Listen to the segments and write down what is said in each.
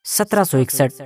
1761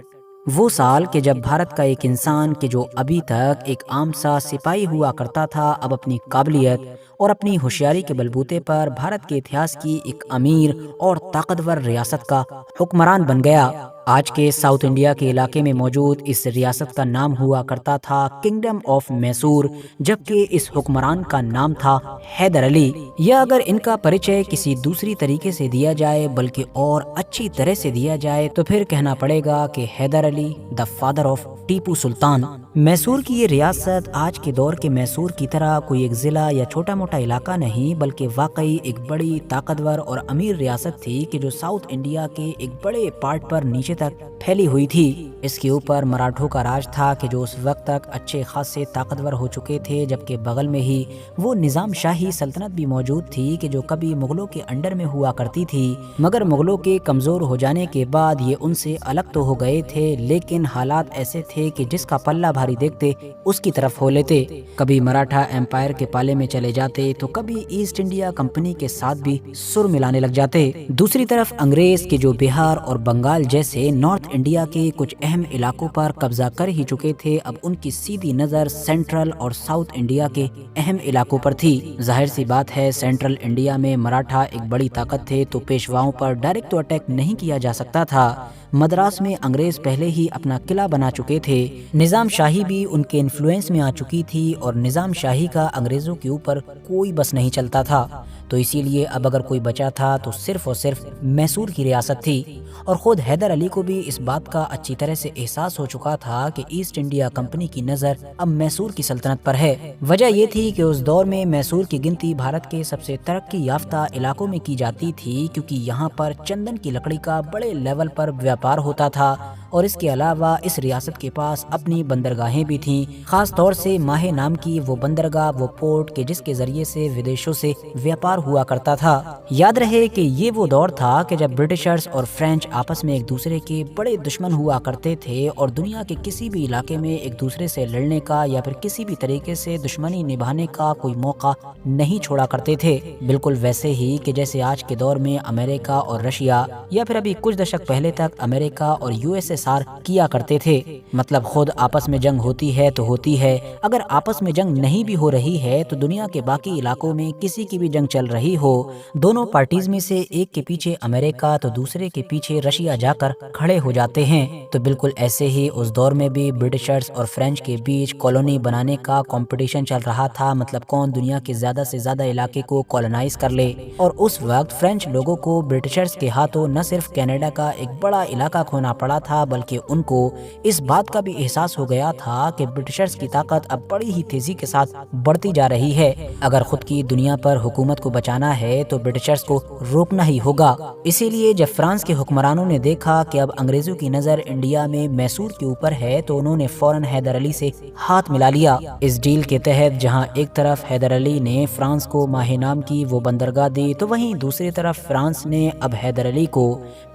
وہ سال کہ جب بھارت کا ایک انسان کہ جو ابھی تک ایک عام سا سپاہی ہوا کرتا تھا، اب اپنی قابلیت اور اپنی ہوشیاری کے بلبوتے پر بھارت کے اتہاس کی ایک امیر اور طاقتور ریاست کا حکمران بن گیا۔ آج کے ساؤتھ انڈیا کے علاقے میں موجود اس ریاست کا نام ہوا کرتا تھا کنگڈم آف میسور، جبکہ اس حکمران کا نام تھا حیدر علی۔ یا اگر ان کا پریچے کسی دوسری طریقے سے دیا جائے، بلکہ اور اچھی طرح سے دیا جائے، تو پھر کہنا پڑے گا کہ حیدر علی the father of Tipu Sultan. Mysore کی یہ ریاست آج کے دور کے میسور کی طرح کوئی ایک ضلع یا چھوٹا موٹا علاقہ نہیں، بلکہ واقعی ایک بڑی طاقتور اور امیر ریاست تھی کہ جو ساؤتھ انڈیا کے ایک بڑے پارٹ پر نیچے تک پھیلی ہوئی تھی۔ اس کے اوپر مراٹھوں کا راج تھا کہ جو اس وقت تک اچھے خاصے طاقتور ہو چکے تھے، جبکہ بغل میں ہی وہ نظام شاہی سلطنت بھی موجود تھی کہ جو کبھی مغلوں کے انڈر میں ہوا کرتی تھی، مگر مغلوں کے کمزور ہو جانے کے بعد یہ ان سے الگ تو ہو گئے تھے، لیکن حالات ایسے تھے کہ جس کا پلہ بھاری دیکھتے اس کی طرف ہو لیتے۔ کبھی مراٹھا امپائر کے پالے میں چلے جاتے تو کبھی ایسٹ انڈیا کمپنی کے ساتھ بھی سر ملانے لگ جاتے۔ دوسری طرف انگریز کے جو بہار اور بنگال جیسے نارتھ انڈیا کے کچھ اہم علاقوں پر قبضہ کر ہی چکے تھے، اب ان کی سیدھی نظر سینٹرل اور ساؤتھ انڈیا کے اہم علاقوں پر تھی۔ ظاہر سی بات ہے، سینٹرل انڈیا میں مراٹھا ایک بڑی طاقت تھے تو پیشواؤں پر ڈائریکٹ تو اٹیک نہیں کیا جا سکتا تھا۔ مدراس میں انگریز پہلے ہی اپنا قلعہ بنا چکے تھے، نظام شاہی بھی ان کے انفلوئنس میں آ چکی تھی، اور نظام شاہی کا انگریزوں کے اوپر کوئی بس نہیں چلتا تھا، تو اسی لیے اب اگر کوئی بچا تھا تو صرف اور صرف میسور کی ریاست تھی۔ اور خود حیدر علی کو بھی اس بات کا اچھی طرح سے احساس ہو چکا تھا کہ ایسٹ انڈیا کمپنی کی نظر اب میسور کی سلطنت پر ہے۔ وجہ یہ تھی کہ اس دور میں میسور کی گنتی بھارت کے سب سے ترقی یافتہ علاقوں میں کی جاتی تھی، کیونکہ یہاں پر چندن کی لکڑی کا بڑے لیول پر ویاپار ہوتا تھا، اور اس کے علاوہ اس ریاست کے پاس اپنی بندرگاہیں بھی تھیں، خاص طور سے ماہے نام کی وہ بندرگاہ، وہ پورٹ کہ جس کے ذریعے سے ودیشوں سے ویاپار ہوا کرتا تھا۔ یاد رہے کہ یہ وہ دور تھا کہ جب برٹشرز اور فرینچ آپس میں ایک دوسرے کے بڑے دشمن ہوا کرتے تھے، اور دنیا کے کسی بھی علاقے میں ایک دوسرے سے لڑنے کا یا پھر کسی بھی طریقے سے دشمنی نبھانے کا کوئی موقع نہیں چھوڑا کرتے تھے۔ بالکل ویسے ہی کہ جیسے آج کے دور میں امریکہ اور رشیا، یا پھر ابھی کچھ دشک پہلے تک امریکہ اور USSR کیا کرتے تھے۔ مطلب خود آپس میں جنگ ہوتی ہے تو ہوتی ہے، اگر آپس میں جنگ نہیں بھی ہو رہی ہے تو دنیا کے باقی علاقوں میں کسی کی بھی جنگ چل رہی ہو، دونوں پارٹیز میں سے ایک کے پیچھے امریکہ تو دوسرے کے پیچھے رشیا جا کر کھڑے ہو جاتے ہیں۔ تو بالکل ایسے ہی اس دور میں بھی برٹشرز اور فرینچ کے بیچ کالونی بنانے کا کمپٹیشن چل رہا تھا، مطلب کون دنیا کے زیادہ سے زیادہ علاقے کو کالونائز کر لے۔ اور اس وقت فرینچ لوگوں کو برٹشرز کے ہاتھوں نہ صرف کینیڈا کا ایک بڑا علاقہ کھونا پڑا تھا، بلکہ ان کو اس بات کا بھی احساس ہو گیا تھا کہ برٹشرز کی طاقت اب بڑی ہی تیزی کے ساتھ بڑھتی جا رہی ہے۔ اگر خود کی دنیا پر حکومت کو بچانا ہے تو برٹشرز کو روکنا ہی ہوگا۔ اسی لیے جب فرانس کے حکمرانوں نے دیکھا کہ اب انگریزوں کی نظر انڈیا میں میسور کے اوپر ہے، تو انہوں نے فوراً حیدر علی سے ہاتھ ملا لیا۔ اس ڈیل کے تحت جہاں ایک طرف حیدر علی نے فرانس کو ماہے نام کی وہ بندرگاہ دی، تو وہیں دوسری طرف فرانس نے اب حیدر علی کو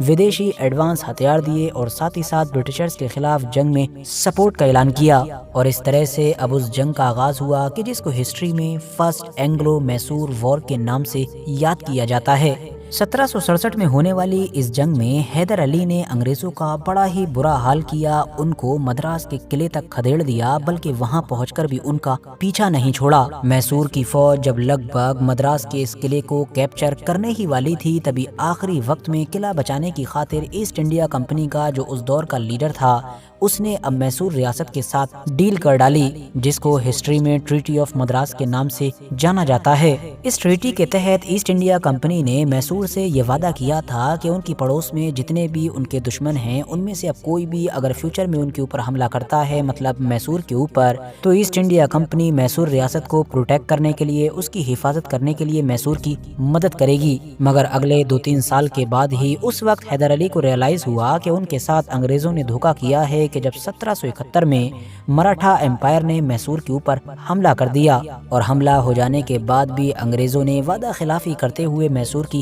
ودیشی ایڈوانس ہتھیار دیے اور ساتھ ہی ساتھ برٹشرز کے خلاف جنگ میں سپورٹ کا اعلان کیا۔ اور اس طرح سے اب اس جنگ کا آغاز ہوا کہ جس کو ہسٹری میں فرسٹ اینگلو میسور وار کے نام سے یاد کیا جاتا ہے۔ 1767 میں ہونے والی اس جنگ میں حیدر علی نے انگریزوں کا بڑا ہی برا حال کیا، ان کو مدراس کے قلعے تک کھدیڑ دیا، بلکہ وہاں پہنچ کر بھی ان کا پیچھا نہیں چھوڑا۔ میسور کی فوج جب لگ بھگ مدراس کے اس قلعے کو کیپچر کرنے ہی والی تھی، تبھی آخری وقت میں قلعہ بچانے کی خاطر ایسٹ انڈیا کمپنی کا جو اس دور کا لیڈر تھا، اس نے اب میسور ریاست کے ساتھ ڈیل کر ڈالی، جس کو ہسٹری میں ٹریٹی آف مدراس کے نام سے جانا جاتا ہے۔ اس ٹریٹی کے تحت ایسٹ انڈیا کمپنی نے میسور سے یہ وعدہ کیا تھا کہ ان کی پڑوس میں جتنے بھی ان کے دشمن ہیں، ان میں سے اب کوئی بھی اگر فیوچر میں ان کے اوپر حملہ کرتا ہے، مطلب میسور کے اوپر، تو ایسٹ انڈیا کمپنی میسور ریاست کو پروٹیکٹ کرنے کے لیے، اس کی حفاظت کرنے کے لیے میسور کی مدد کرے گی۔ مگر اگلے 2-3 سال کے بعد ہی اس وقت حیدر علی کو ریئلائز ہوا کہ ان کے ساتھ انگریزوں نے دھوکہ کیا ہے، کہ جب 1771 میں مراٹھا امپائر نے میسور کے اوپر حملہ کر دیا، اور حملہ ہو جانے کے بعد بھی انگریزوں نے وعدہ خلافی کرتے ہوئے میسور کی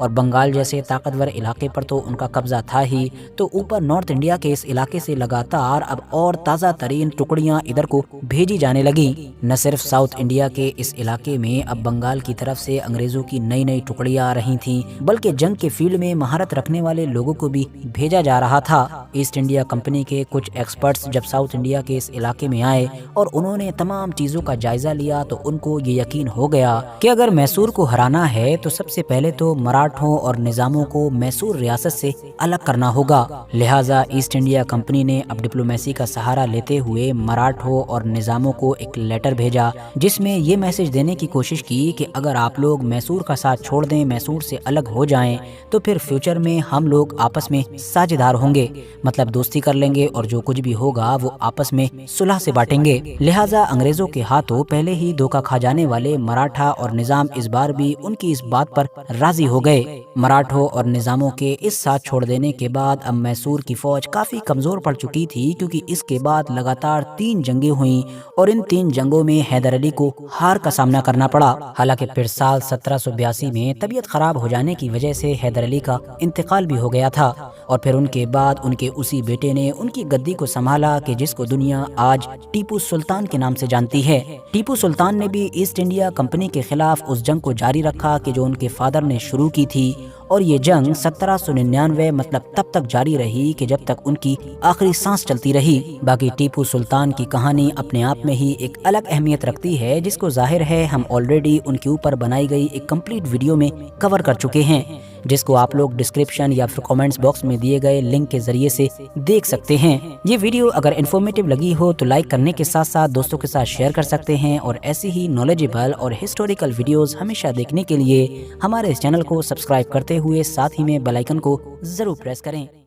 اور بنگال جیسے طاقتور علاقے پر تو ان کا قبضہ تھا ہی، تو اوپر نارتھ انڈیا کے اس علاقے سے لگاتار اب اور تازہ ترین ٹکڑیاں ادھر کو بھیجی جانے لگیں۔ نہ صرف ساؤتھ انڈیا کے اس علاقے میں اب بنگال کی طرف سے انگریزوں کی نئی نئی ٹکڑیاں آ رہی تھیں، بلکہ جنگ کے فیلڈ میں مہارت رکھنے والے لوگوں کو بھی بھیجا جا رہا تھا۔ ایسٹ انڈیا کمپنی کے کچھ ایکسپرٹس جب ساؤتھ انڈیا کے اس علاقے میں آئے اور انہوں نے تمام چیزوں کا جائزہ لیا تو ان کو یہ یقین ہو گیا کہ اگر میسور کو ہرانا ہے تو سب سے پہلے تو مراٹھوں اور نظاموں کو میسور ریاست سے الگ کرنا ہوگا۔ لہٰذا ایسٹ انڈیا کمپنی نے اب ڈپلومیسی کا سہارا لیتے ہوئے مراٹھوں اور نظاموں کو ایک لیٹر بھیجا جس میں یہ میسج دینے کی کوشش کی کہ اگر آپ لوگ میسور کا ساتھ چھوڑ دیں، میسور سے الگ ہو جائیں، تو پھر فیوچر میں ہم لوگ آپس میں ساجھیدار ہوں گے، مطلب دوستی کر لیں گے اور جو کچھ بھی ہوگا وہ آپس میں صلح سے بانٹیں گے۔ لہٰذا انگریزوں کے ہاتھوں پہلے ہی دھوکہ کھا جانے والے مراٹھا اور نظام اس بار بھی ان کی اس بات پر راضی ہو گئے۔ مراٹھوں اور نظاموں کے اس ساتھ چھوڑ دینے کے بعد اب میسور کی فوج کافی کمزور پڑ چکی تھی، کیونکہ اس کے بعد لگاتار 3 جنگیں ہوئیں اور ان 3 جنگوں میں حیدر علی کو ہار کا سامنا کرنا پڑا۔ حالانکہ پھر سال 1782 میں طبیعت خراب ہو جانے کی وجہ سے حیدر علی کا انتقال بھی ہو گیا تھا، اور پھر ان کے بعد ان کے اسی بیٹے نے ان کی گدی کو سنبھالا کہ جس کو دنیا آج ٹیپو سلطان کے نام سے جانتی ہے۔ ٹیپو سلطان نے بھی ایسٹ انڈیا کمپنی کے خلاف اس جنگ کو جاری رکھا کہ جو ان کے فادر نے شروع کی تھی، اور یہ جنگ 1799 مطلب تب تک جاری رہی کہ جب تک ان کی آخری سانس چلتی رہی۔ باقی ٹیپو سلطان کی کہانی اپنے آپ میں ہی ایک الگ اہمیت رکھتی ہے، جس کو ظاہر ہے ہم آلریڈی ان کے اوپر بنائی گئی ایک کمپلیٹ ویڈیو میں کور کر چکے ہیں، جس کو آپ لوگ ڈسکرپشن یا پھر کامنٹس باکس میں دیے گئے لنک کے ذریعے سے دیکھ سکتے ہیں۔ یہ ویڈیو اگر انفارمیٹیو لگی ہو تو لائک کرنے کے ساتھ ساتھ دوستوں کے ساتھ شیئر کر سکتے ہیں، اور ایسی ہی نالجیبل اور ہسٹوریکل ویڈیوز ہمیشہ دیکھنے کے لیے ہمارے اس چینل کو سبسکرائب کرتے ہوئے ساتھ ہی میں بیل آئیکن کو ضرور پریس کریں۔